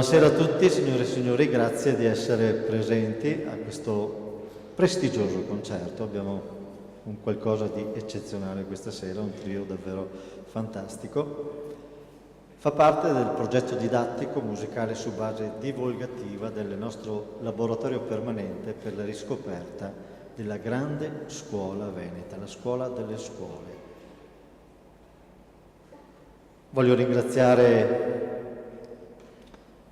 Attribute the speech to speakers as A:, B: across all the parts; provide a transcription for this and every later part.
A: Buonasera a tutti, signore e signori, grazie di essere presenti a questo prestigioso concerto. Abbiamo un qualcosa di eccezionale questa sera, un trio davvero fantastico. Fa parte del progetto didattico musicale su base divulgativa del nostro laboratorio permanente per la riscoperta della grande scuola veneta, la scuola delle scuole. Voglio ringraziare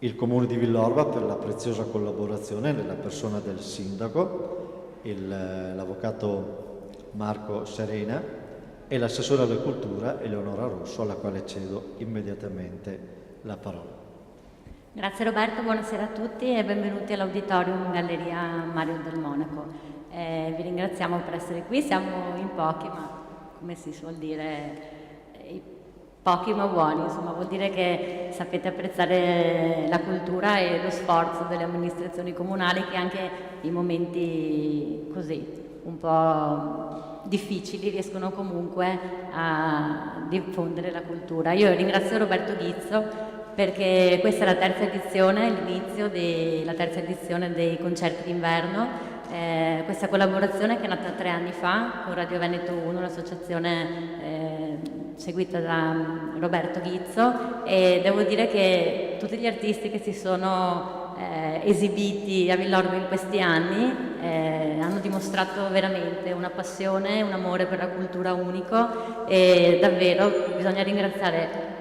A: il Comune di Villorba per la preziosa collaborazione nella persona del sindaco, l'avvocato Marco Serena e l'assessore alla cultura Eleonora Rosso, alla quale cedo immediatamente la parola.
B: Grazie Roberto, buonasera a tutti e benvenuti all'Auditorium Galleria Mario del Monaco. Vi ringraziamo per essere qui, siamo in pochi, ma come si suol dire, pochi ma buoni, insomma vuol dire che sapete apprezzare la cultura e lo sforzo delle amministrazioni comunali che anche in momenti così un po' difficili riescono comunque a diffondere la cultura. Io ringrazio Roberto Ghizzo perché questa è la terza edizione, l'inizio della terza edizione dei concerti d'inverno. Questa collaborazione che è nata 3 anni fa con Radio Veneto 1, l'associazione seguita da Roberto Ghizzo, e devo dire che tutti gli artisti che si sono esibiti a Villorba in questi anni hanno dimostrato veramente una passione, un amore per la cultura unico e davvero bisogna ringraziare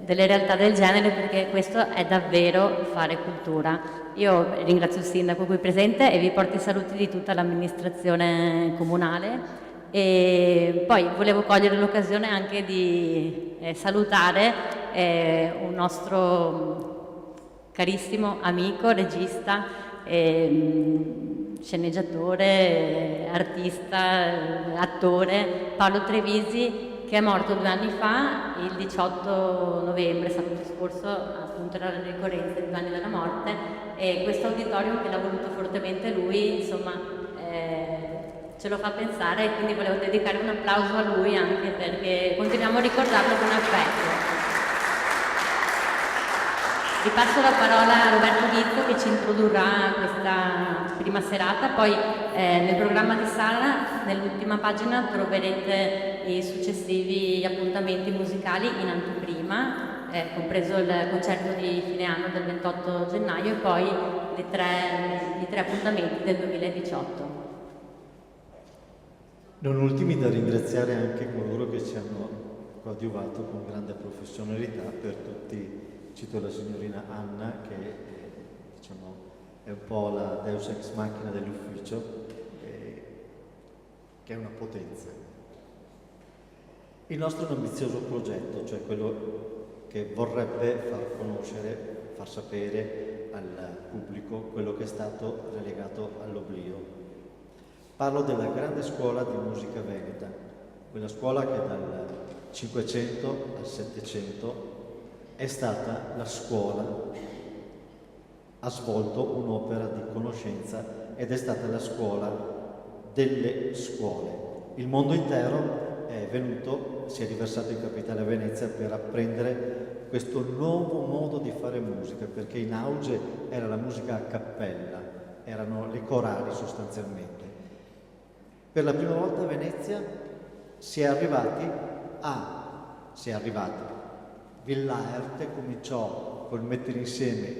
B: delle realtà del genere perché questo è davvero fare cultura. Io ringrazio il sindaco qui presente e vi porto i saluti di tutta l'amministrazione comunale. E poi volevo cogliere l'occasione anche di salutare un nostro carissimo amico, regista, sceneggiatore, artista, attore, Paolo Trevisi, che è morto 2 anni fa, il 18 novembre, sabato scorso, appunto era la ricorrenza di 2 anni dalla morte, e questo auditorium che l'ha voluto fortemente lui, insomma, ce lo fa pensare, e quindi volevo dedicare un applauso a lui anche perché continuiamo a ricordarlo con affetto. Vi passo la parola a Roberto Ghizzo che ci introdurrà questa prima serata, poi nel programma di sala, nell'ultima pagina, troverete i successivi appuntamenti musicali in anteprima, compreso il concerto di fine anno del 28 gennaio e poi i tre appuntamenti del 2018.
A: Non ultimi da ringraziare anche coloro che ci hanno coadiuvato con grande professionalità, per tutti cito la signorina Anna che diciamo, è un po' la deus ex machina dell'ufficio, che è una potenza. Il nostro è un ambizioso progetto, cioè quello che vorrebbe far conoscere, far sapere al pubblico quello che è stato relegato all'oblio. Parlo della grande scuola di musica veneta, quella scuola che dal 500 al 700 è stata la scuola, ha svolto un'opera di conoscenza ed è stata la scuola delle scuole. Il mondo intero è venuto, si è riversato in capitale a Venezia per apprendere questo nuovo modo di fare musica, perché in auge era la musica a cappella, erano le corali sostanzialmente. Per la prima volta a Venezia si è arrivati. Villaerte cominciò col mettere insieme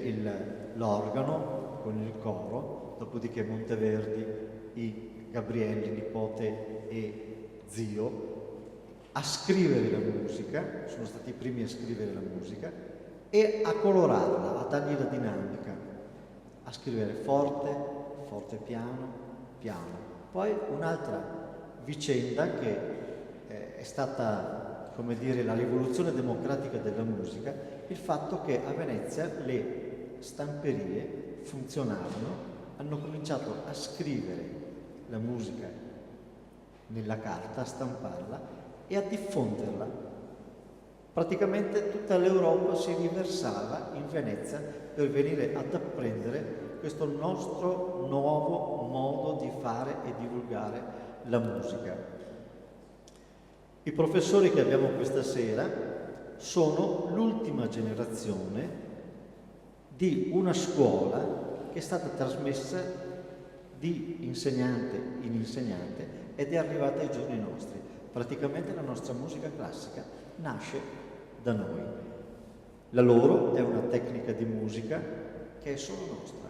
A: l'organo con il coro, dopodiché Monteverdi, i Gabrielli, nipote e zio, a scrivere la musica, sono stati i primi a scrivere la musica, e a colorarla, a dargli la dinamica, a scrivere forte, forte piano, piano. Poi un'altra vicenda che è stata, come dire, la rivoluzione democratica della musica, il fatto che a Venezia le stamperie funzionavano, hanno cominciato a scrivere la musica nella carta, a stamparla e a diffonderla. Praticamente tutta l'Europa si riversava in Venezia per venire ad apprendere questo nostro nuovo modo di fare e divulgare la musica. I professori che abbiamo questa sera sono l'ultima generazione di una scuola che è stata trasmessa di insegnante in insegnante ed è arrivata ai giorni nostri. Praticamente la nostra musica classica nasce da noi. La loro è una tecnica di musica che è solo nostra.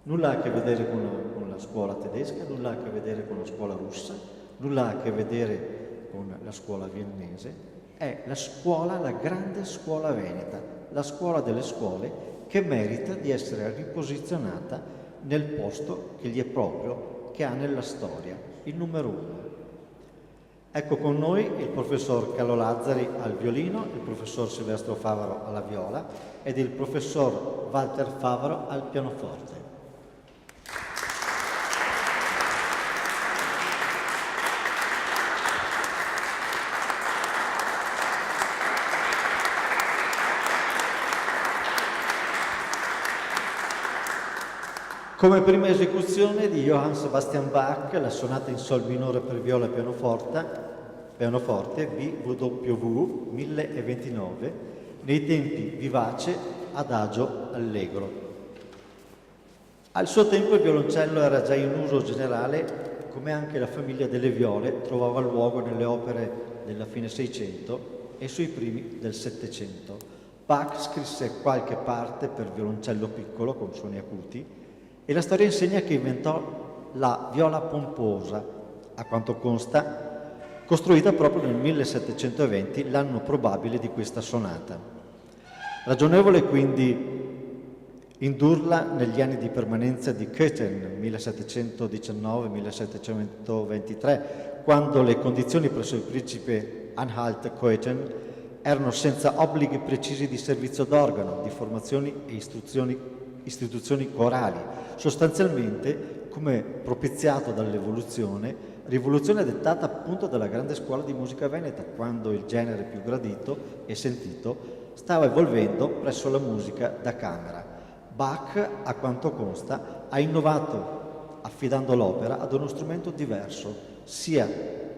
A: Nulla ha a che vedere con la scuola tedesca, nulla ha a che vedere con la scuola russa, nulla ha a che vedere con la scuola viennese. È la scuola, la grande scuola veneta, la scuola delle scuole che merita di essere riposizionata nel posto che gli è proprio, che ha nella storia, il numero uno. Ecco con noi il professor Carlo Lazzari al violino, il professor Silvestro Favaro alla viola ed il professor Walter Favaro al pianoforte. Come prima esecuzione di Johann Sebastian Bach, la sonata in sol minore per viola e pianoforte BWV 1029, nei tempi vivace, adagio, allegro. Al suo tempo il violoncello era già in uso generale, come anche la famiglia delle viole trovava luogo nelle opere della fine Seicento e sui primi del Settecento. Bach scrisse qualche parte per violoncello piccolo con suoni acuti, e la storia insegna che inventò la viola pomposa, a quanto consta, costruita proprio nel 1720, l'anno probabile di questa sonata. Ragionevole quindi indurla negli anni di permanenza di Köthen, 1719-1723, quando le condizioni presso il principe Anhalt-Köthen erano senza obblighi precisi di servizio d'organo, di formazioni e istituzioni corali, sostanzialmente come propiziato dall'evoluzione, rivoluzione dettata appunto dalla grande scuola di musica veneta, quando il genere più gradito e sentito stava evolvendo presso la musica da camera. Bach, a quanto consta, ha innovato affidando l'opera ad uno strumento diverso, sia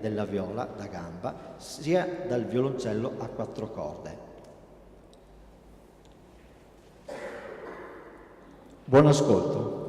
A: della viola da gamba, sia dal violoncello a quattro corde. Buon ascolto.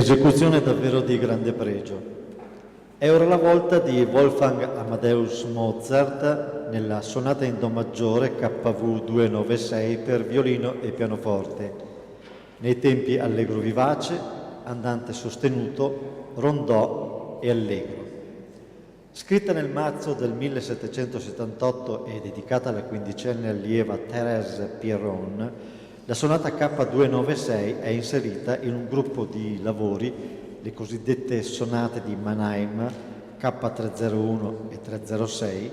A: Esecuzione davvero di grande pregio. È ora la volta di Wolfgang Amadeus Mozart nella sonata in Do maggiore KV 296 per violino e pianoforte, nei tempi allegro vivace, andante sostenuto, rondò e allegro. Scritta nel marzo del 1778 e dedicata alla quindicenne allieva Thérèse Pierron, la sonata K296 è inserita in un gruppo di lavori, le cosiddette sonate di Mannheim K301 e 306,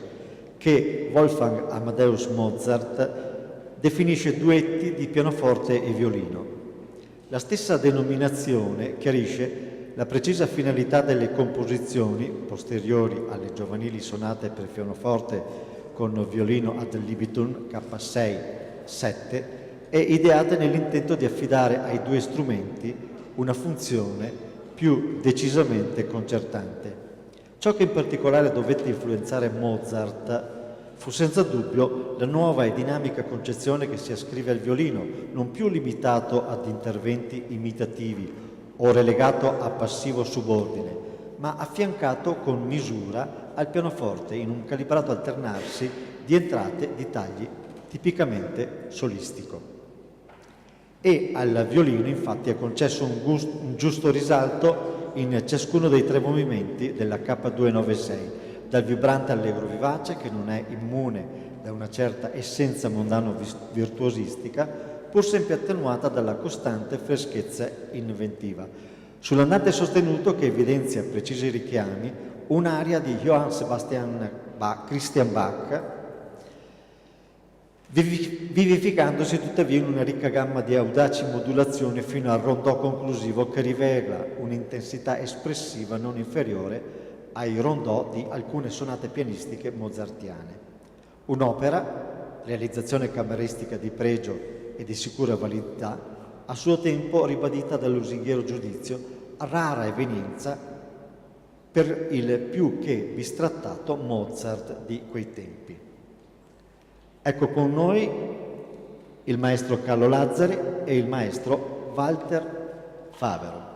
A: che Wolfgang Amadeus Mozart definisce duetti di pianoforte e violino. La stessa denominazione chiarisce la precisa finalità delle composizioni, posteriori alle giovanili sonate per pianoforte con violino ad libitum K6-7, e ideate nell'intento di affidare ai due strumenti una funzione più decisamente concertante. Ciò che in particolare dovette influenzare Mozart fu senza dubbio la nuova e dinamica concezione che si ascrive al violino, non più limitato ad interventi imitativi o relegato a passivo subordine, ma affiancato con misura al pianoforte in un calibrato alternarsi di entrate e di tagli tipicamente solistico. E al violino infatti è concesso un giusto risalto in ciascuno dei tre movimenti della K296, dal vibrante allegro vivace, che non è immune da una certa essenza mondano-virtuosistica, pur sempre attenuata dalla costante freschezza inventiva, sull'andante sostenuto, che evidenzia precisi richiami, un'aria di Johann Sebastian Christian Bach, vivificandosi tuttavia in una ricca gamma di audaci modulazioni fino al rondò conclusivo, che rivela un'intensità espressiva non inferiore ai rondò di alcune sonate pianistiche mozartiane. Un'opera, realizzazione cameristica di pregio e di sicura validità, a suo tempo ribadita dal lusinghiero giudizio, rara evenienza per il più che bistrattato Mozart di quei tempi. Ecco con noi il maestro Carlo Lazzari e il maestro Walter Favero.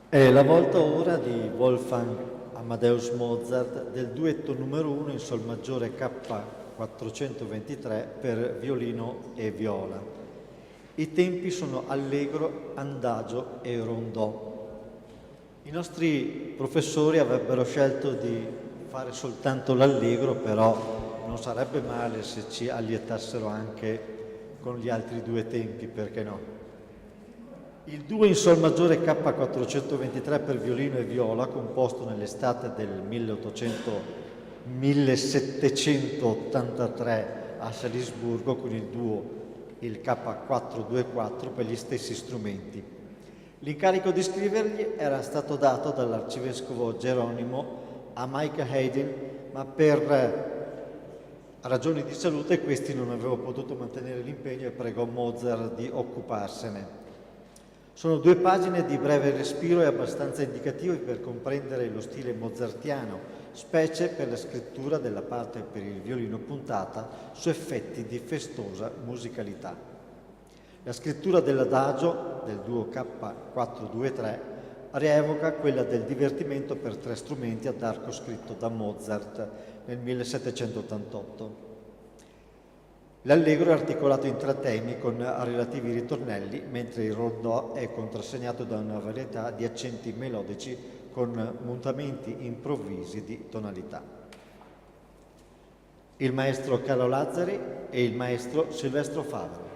A: È la volta ora di Wolfgang Amadeus Mozart del duetto numero 1 in Sol maggiore K423 per violino e viola. I tempi sono allegro, andagio e rondò. I nostri professori avrebbero scelto di fare soltanto l'allegro, però non sarebbe male se ci allietassero anche con gli altri due tempi, perché no? Il duo in Sol maggiore K423 per violino e viola, composto nell'estate del 1783 a Salisburgo con il duo il K424 per gli stessi strumenti. L'incarico di scrivergli era stato dato dall'arcivescovo Geronimo a Michael Haydn, ma per ragioni di salute questi non aveva potuto mantenere l'impegno e pregò Mozart di occuparsene. Sono 2 pagine di breve respiro e abbastanza indicativi per comprendere lo stile mozartiano, specie per la scrittura della parte per il violino puntata su effetti di festosa musicalità. La scrittura dell'adagio del duo K423 rievoca quella del divertimento per 3 strumenti ad arco scritto da Mozart nel 1788. L'allegro è articolato in 3 temi con relativi ritornelli, mentre il rondò è contrassegnato da una varietà di accenti melodici con mutamenti improvvisi di tonalità. Il maestro Carlo Lazzari e il maestro Silvestro Favaro.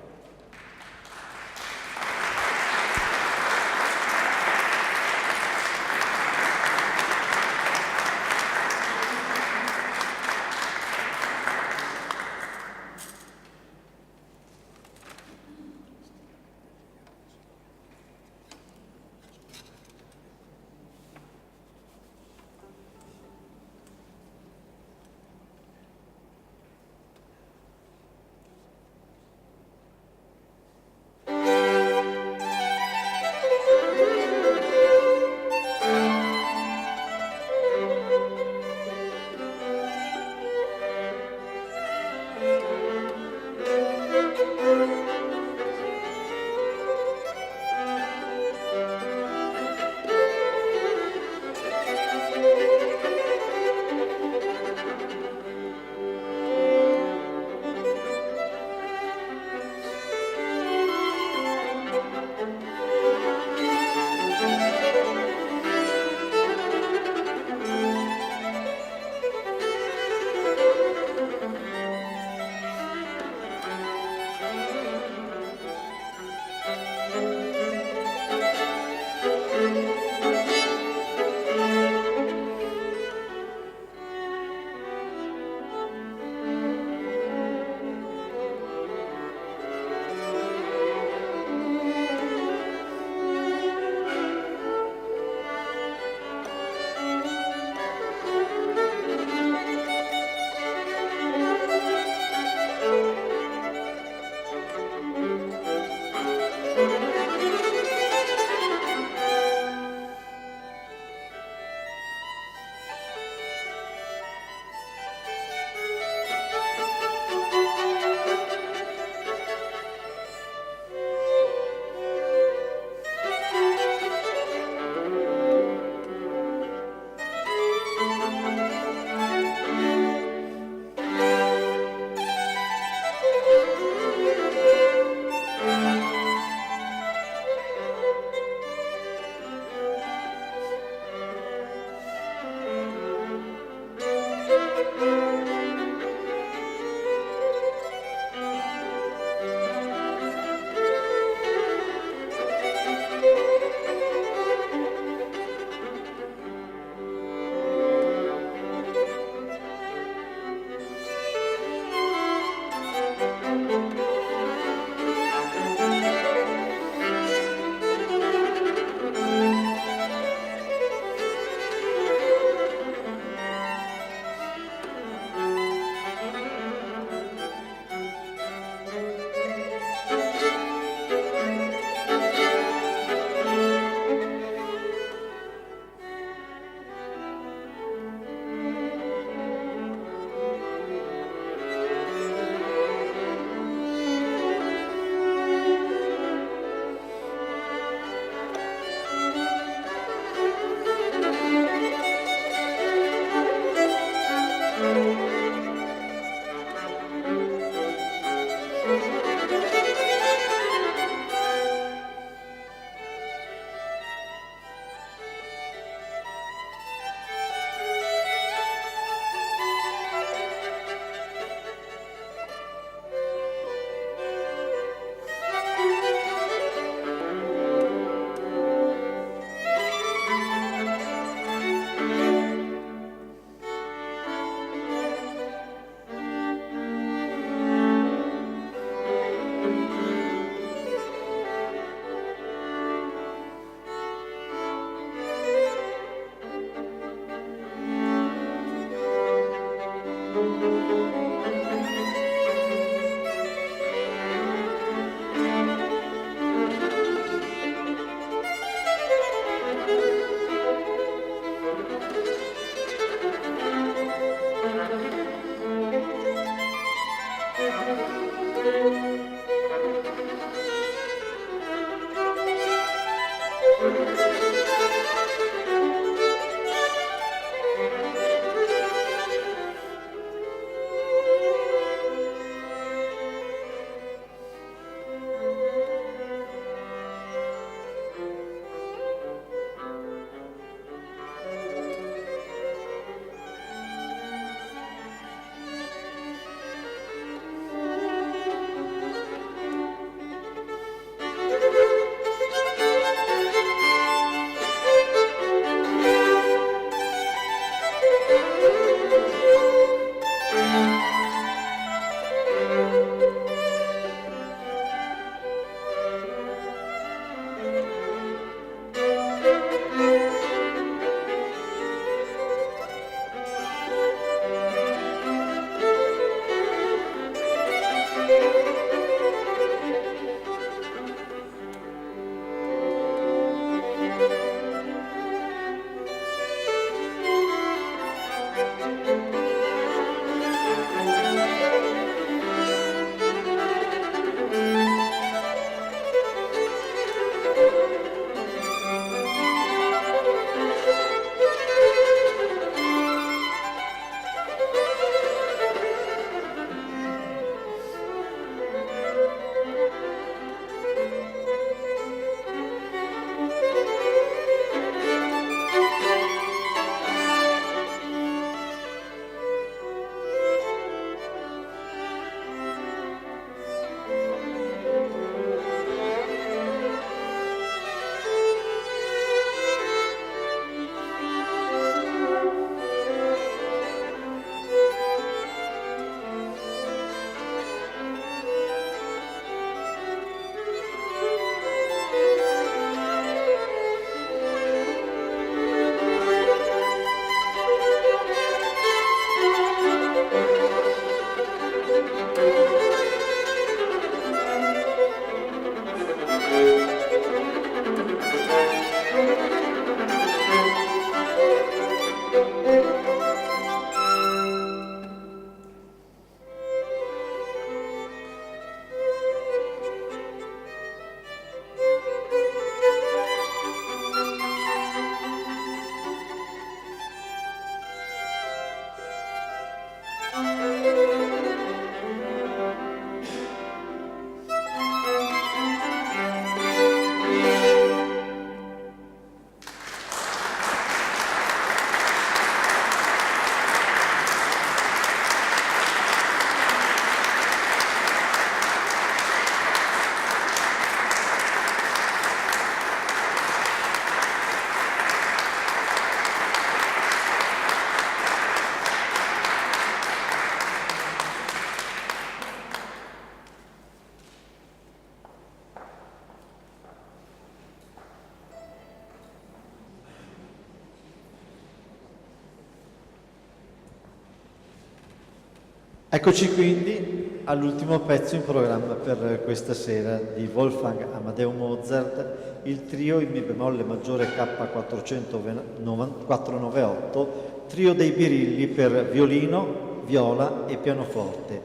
A: Eccoci quindi all'ultimo pezzo in programma per questa sera di Wolfgang Amadeus Mozart, il trio in Mi bemolle maggiore K498, trio dei birilli per violino, viola e pianoforte,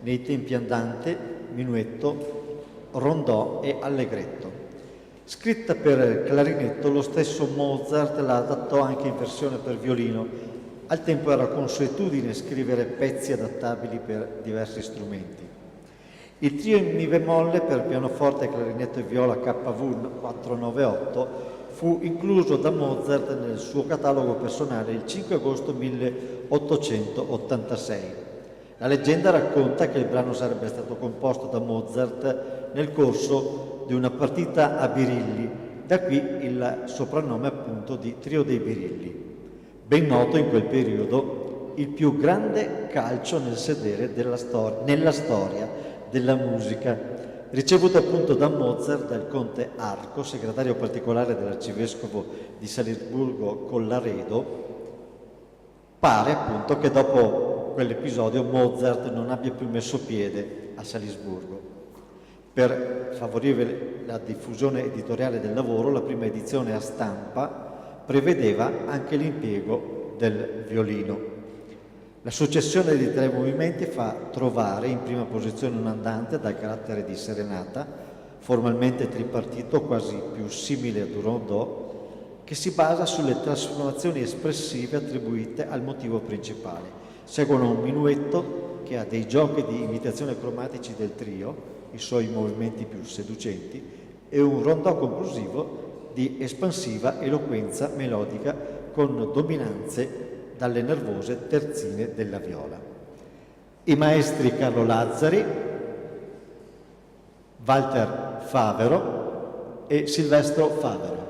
A: nei tempi andante, minuetto, rondò e allegretto. Scritta per clarinetto, lo stesso Mozart la adattò anche in versione per violino. Al tempo era consuetudine scrivere pezzi adattabili per diversi strumenti. Il trio in Mi bemolle per pianoforte, clarinetto e viola KV 498 fu incluso da Mozart nel suo catalogo personale il 5 agosto 1886. La leggenda racconta che il brano sarebbe stato composto da Mozart nel corso di una partita a birilli, da qui il soprannome appunto di Trio dei Birilli. Ben noto in quel periodo, il più grande calcio nel sedere nella storia della musica, ricevuto appunto da Mozart dal conte Arco, segretario particolare dell'arcivescovo di Salisburgo Collaredo. Pare appunto che dopo quell'episodio Mozart non abbia più messo piede a Salisburgo. Per favorire la diffusione editoriale del lavoro, la prima edizione a stampa prevedeva anche l'impiego del violino. La successione di 3 movimenti fa trovare in prima posizione un andante dal carattere di serenata, formalmente tripartito, quasi più simile ad un rondò, che si basa sulle trasformazioni espressive attribuite al motivo principale. Seguono un minuetto che ha dei giochi di imitazione cromatici del trio, i suoi movimenti più seducenti, e un rondò conclusivo di espansiva eloquenza melodica con dominanze dalle nervose terzine della viola. I maestri Carlo Lazzari, Walter Favero e Silvestro Favero.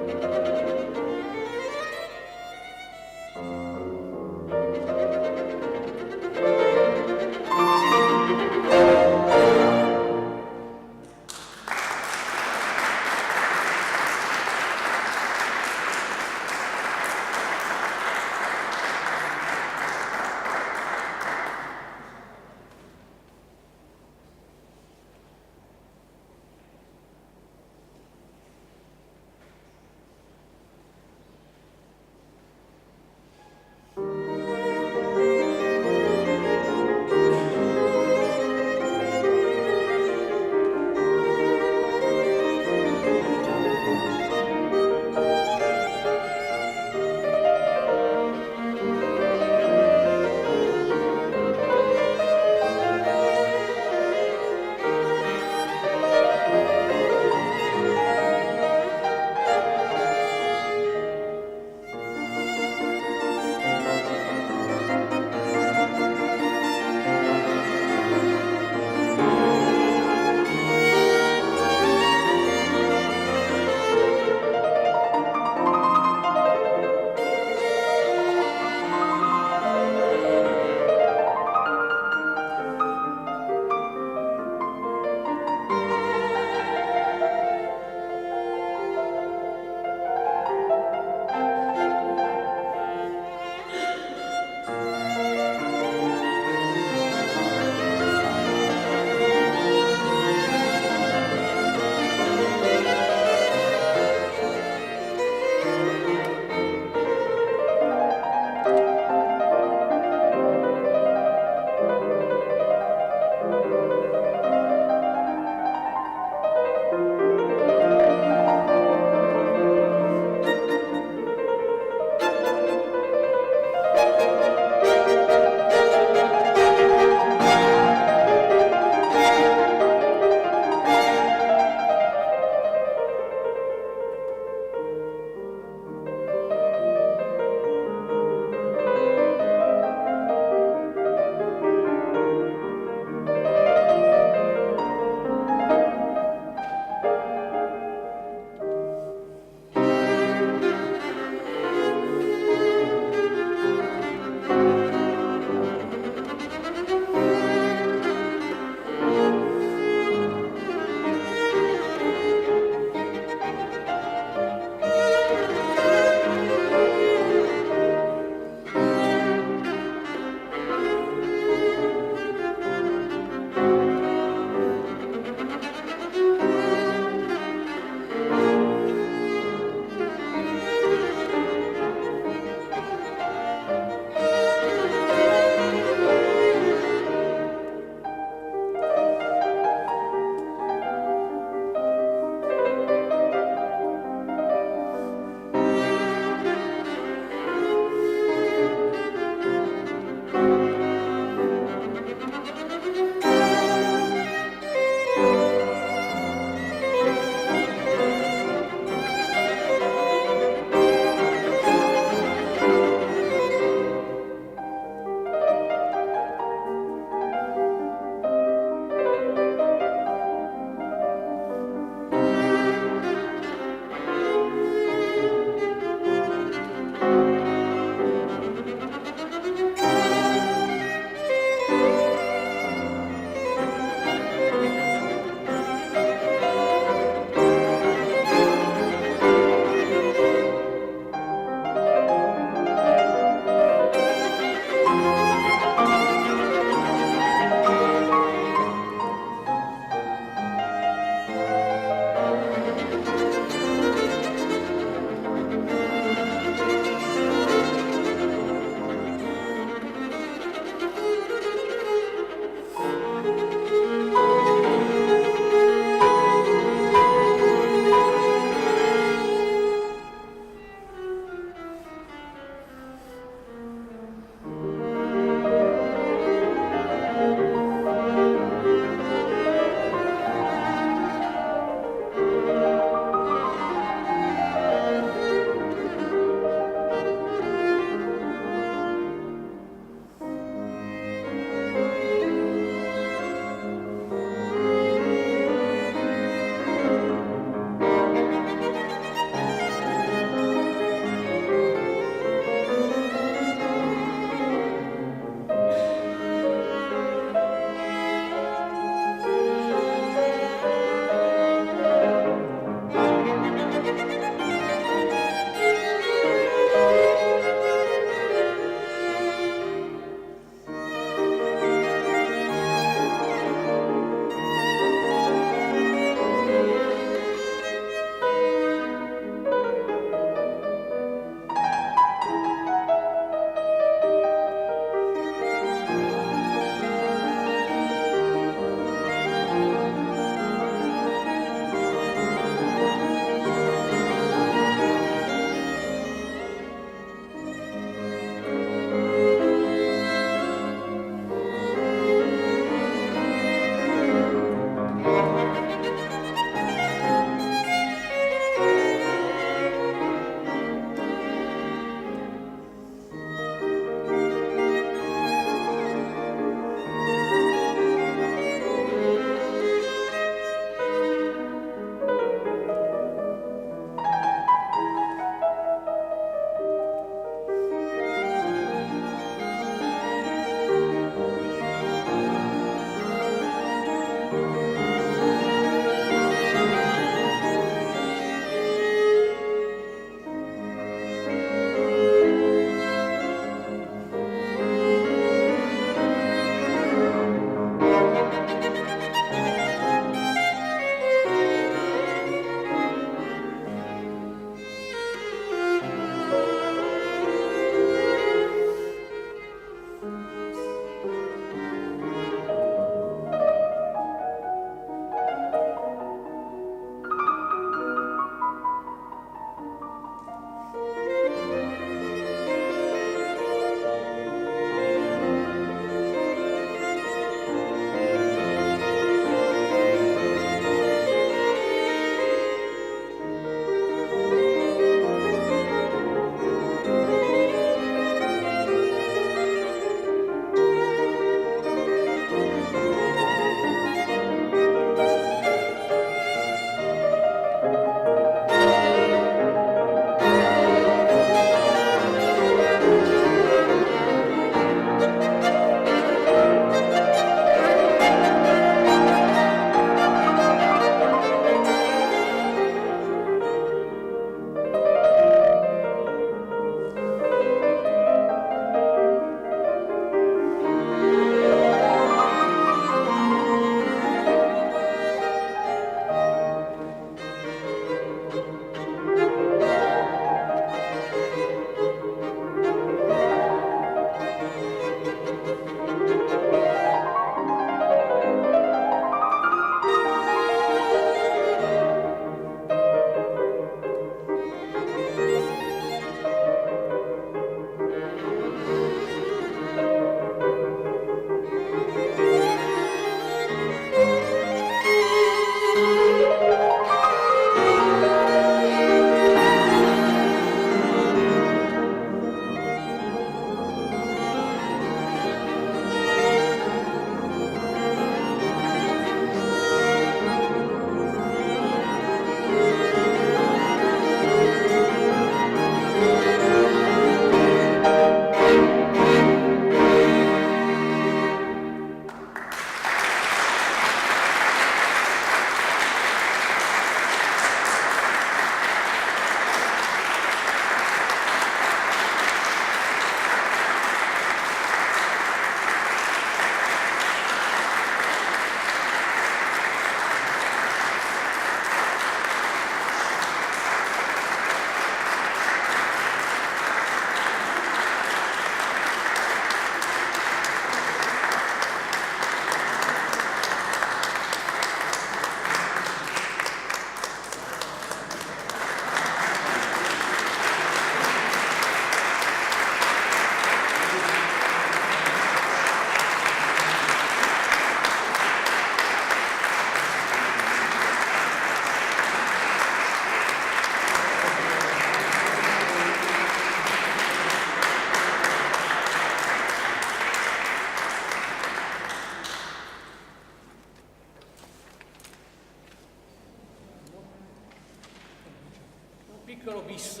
C: bis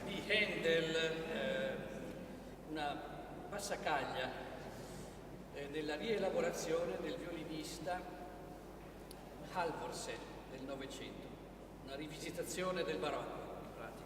C: di Handel, una passacaglia della rielaborazione del violinista Halvorsen del Novecento, una rivisitazione del barocco in pratica.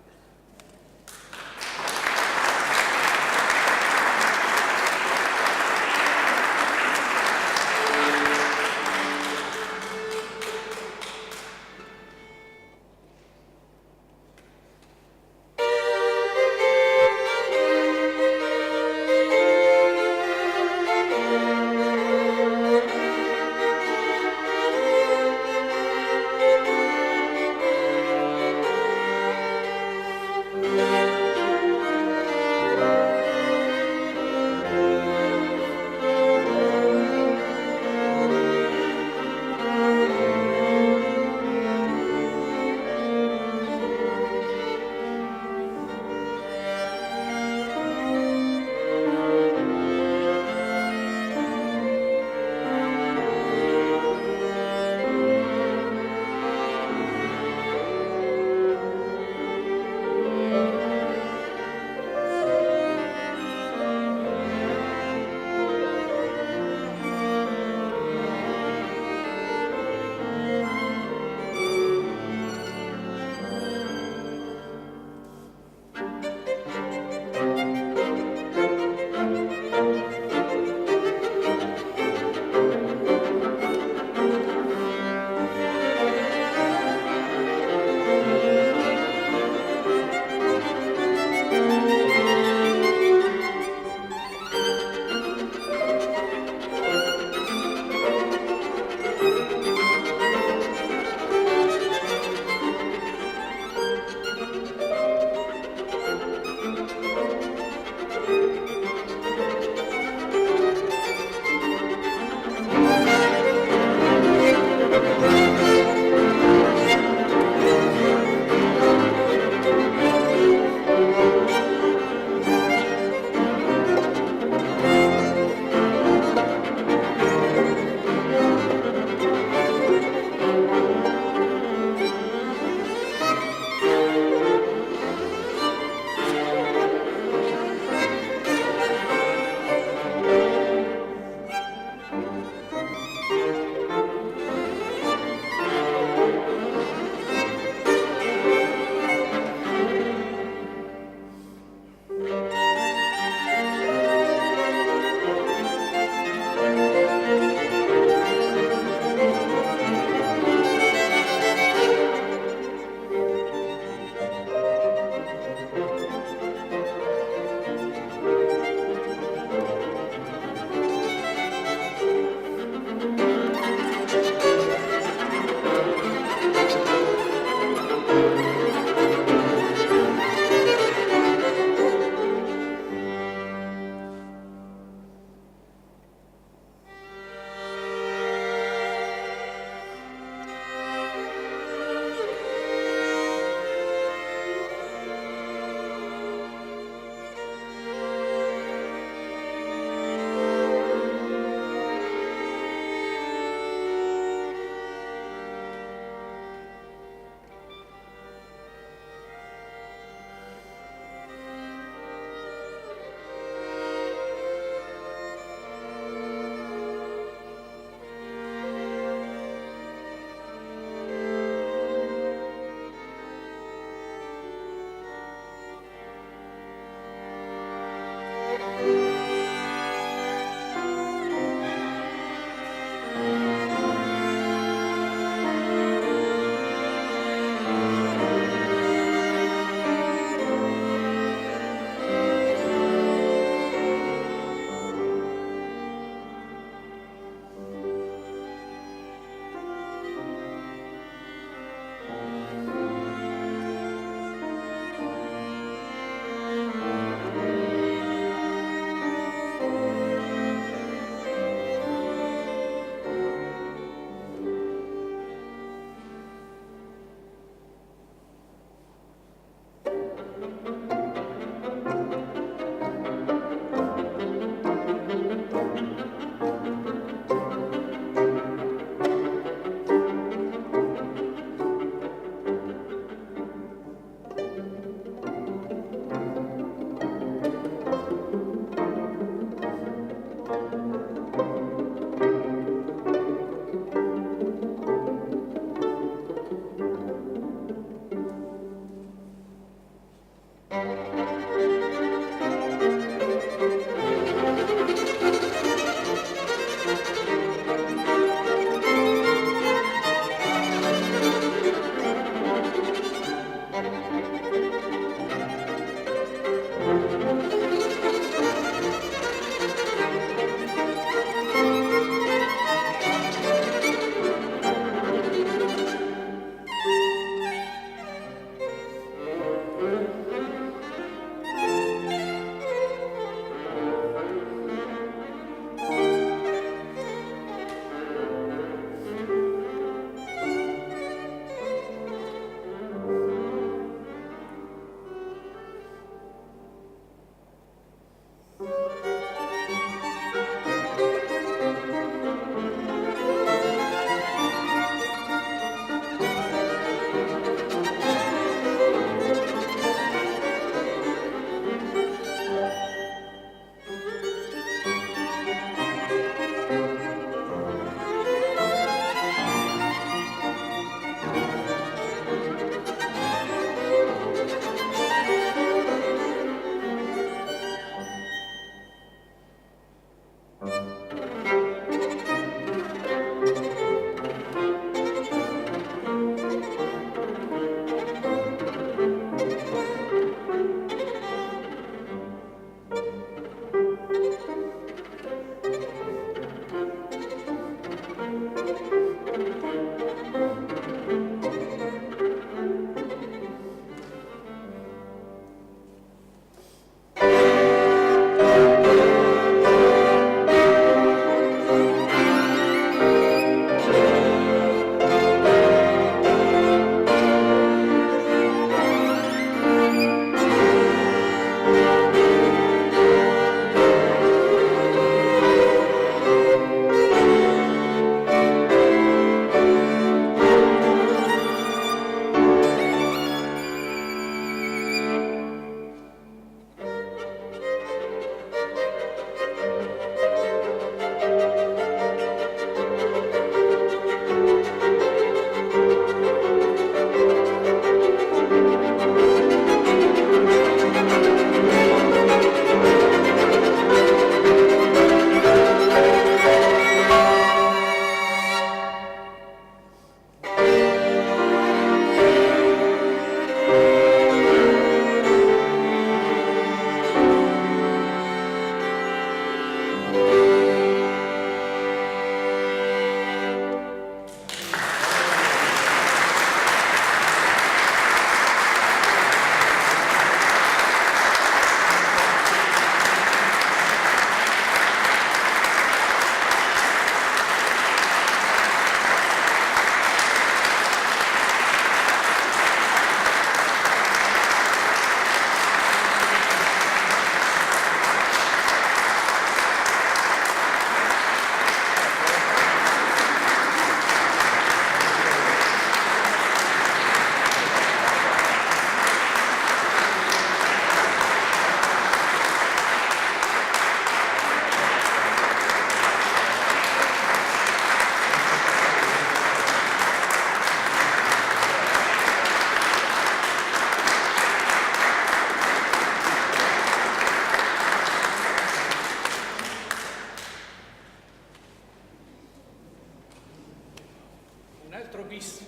C: bis,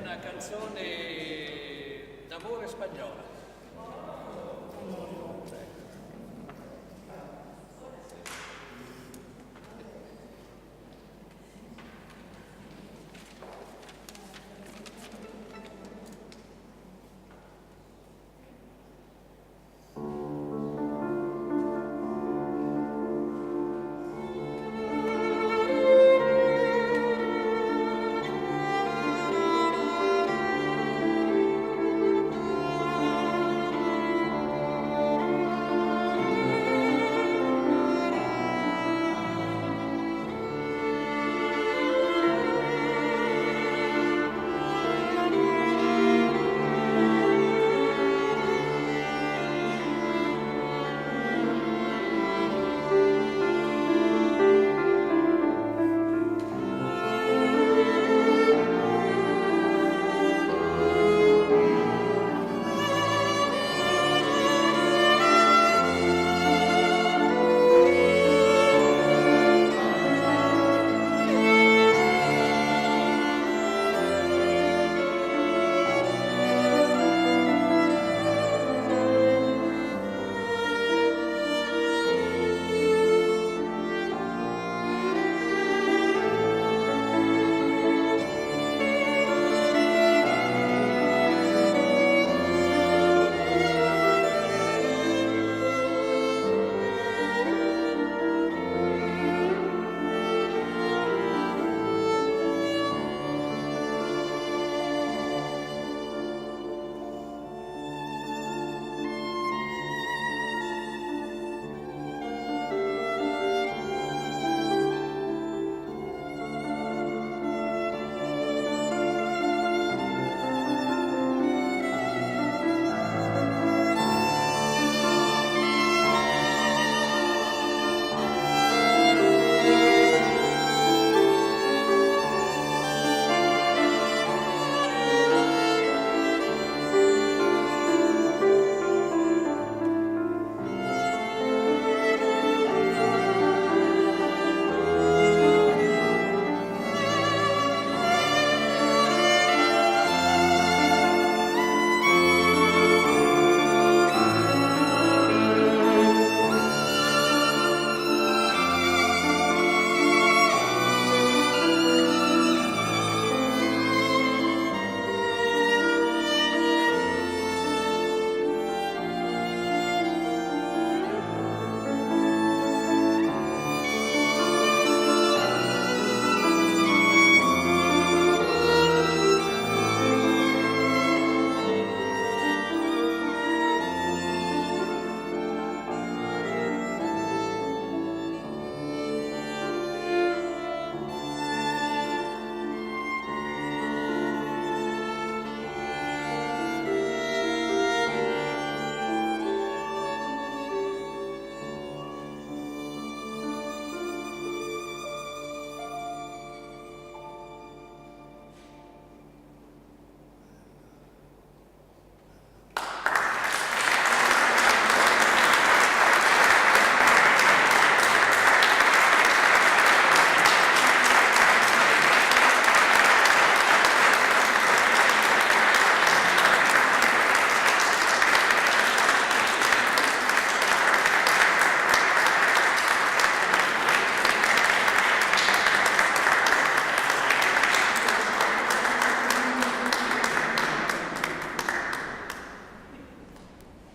C: una canzone d'amore spagnola.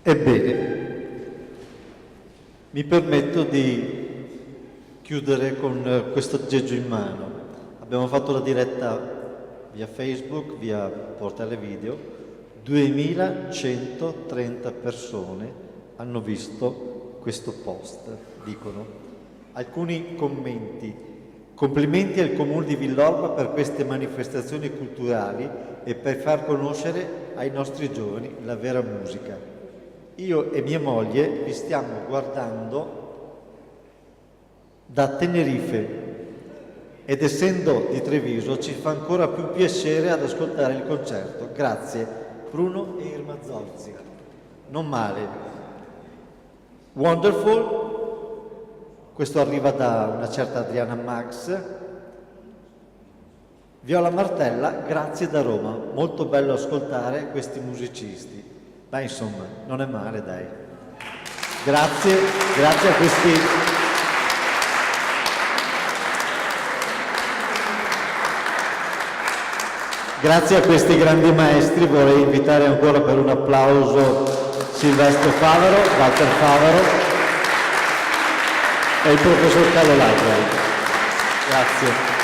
A: Ebbene, mi permetto di chiudere con questo aggeggio in mano. Abbiamo fatto la diretta via Facebook, via portale video, 2130 persone hanno visto questo post, dicono. Alcuni commenti. Complimenti al Comune di Villorba per queste manifestazioni culturali e per far conoscere ai nostri giovani la vera musica. Io e mia moglie vi stiamo guardando da Tenerife ed essendo di Treviso ci fa ancora più piacere ad ascoltare il concerto. Grazie Bruno e Irma Zorzi. Non male. Wonderful. Questo arriva da una certa Adriana Max. Viola Martella, grazie da Roma. Molto bello ascoltare questi musicisti. Beh, insomma, non è male, dai. Grazie a questi... Grazie a questi grandi maestri. Vorrei invitare ancora per un applauso Silvestro Favaro, Walter Favaro e il professor Carlo Laggio. Grazie.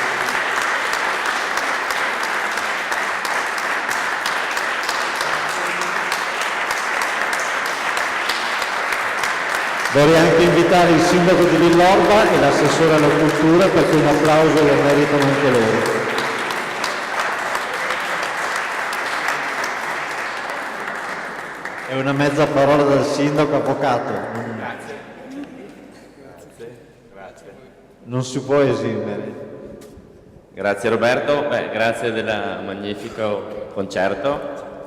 A: Vorrei anche invitare il sindaco di Villorba e l'assessore alla cultura, perché un applauso lo meritano anche loro. E una mezza parola dal sindaco, avvocato.
D: Grazie.
A: Non si può esimere.
D: Grazie Roberto, grazie del magnifico concerto,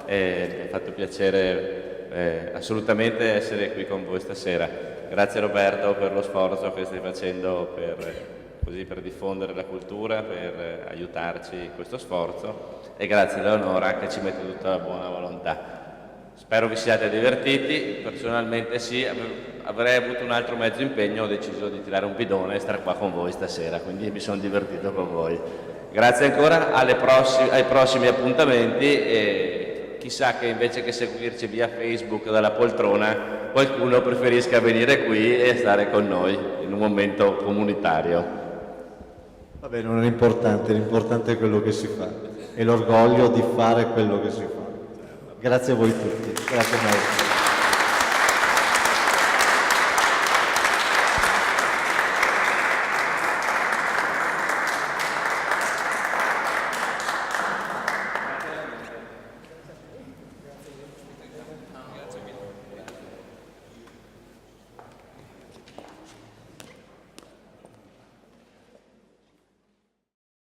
D: mi ha fatto piacere assolutamente essere qui con voi stasera. Grazie Roberto per lo sforzo che stai facendo per diffondere la cultura, per aiutarci in questo sforzo, e grazie Eleonora che ci mette tutta la buona volontà. Spero vi siate divertiti. Personalmente sì, avrei avuto un altro mezzo impegno, ho deciso di tirare un bidone e stare qua con voi stasera, quindi mi sono divertito con voi. Grazie ancora, ai prossimi appuntamenti, e chissà che invece che seguirci via Facebook dalla poltrona qualcuno preferisca venire qui e stare con noi in un momento comunitario.
A: Vabbè, non è importante, l'importante è quello che si fa e l'orgoglio di fare quello che si fa. Grazie a voi tutti, grazie a noi.